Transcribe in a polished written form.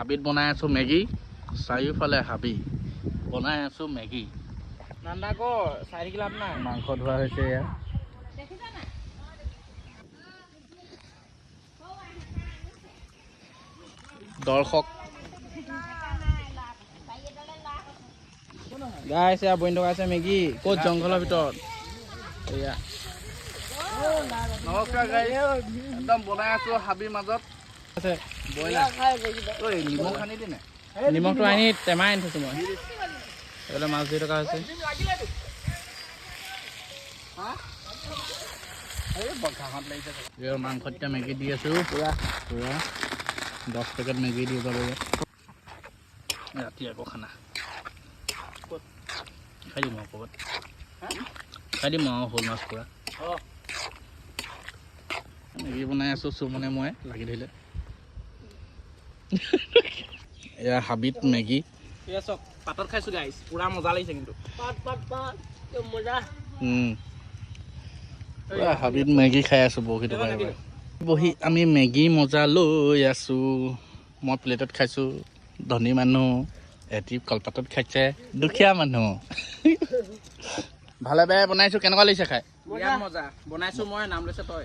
হাবিত বনাই আছো মেগী চাৰিওফালে হাবি বনাই আছো মেগী নান্দা ক চাই থাকিলে আপোনাৰ মাংস ধোৱা হৈছে এয়া দৰ্শক গাইছে বহি থকা আছে মেগী ক'ত জংঘলৰ ভিতৰত এয়া নমস্কাৰ গাইজ একদম বনাই আছো হাবিৰ মাজত আছে ব্ৰইলাৰ ঐ নিমখ আনি দিনে নিমখটো আনি টেমাই আনি থৈছোঁ মই এইফালে মাছ ধৰি থকা হৈছে মাংসত এতিয়া মেগী দি আছো পুৰা 10 পেকেট মেগী দি যাব ৰাতি আকৌ খানা খাই দিম আৰু ক'ৰবাত খাই দিম আৰু শ'ল মাছ পুৰা মেগী বনাই আছো চুমনে মই লাগি ধৰিলে এয়া হাবিত মেগী এয়া চক পাতত খাইছোঁ গাইছ পুৰা মজা লাগিছে কিন্তু মজা হাবিত মেগী খাই আছো বহি আমি মেগী মজা লৈ আছো মই প্লেটত খাইছো ধনী মানুহ এটি কলপাতত খাইছে দুখীয়া মানুহ ভালে বেয়া বনাইছো কেনেকুৱা লাগিছে খাই মজা বনাইছোঁ মই নাম লৈছে তই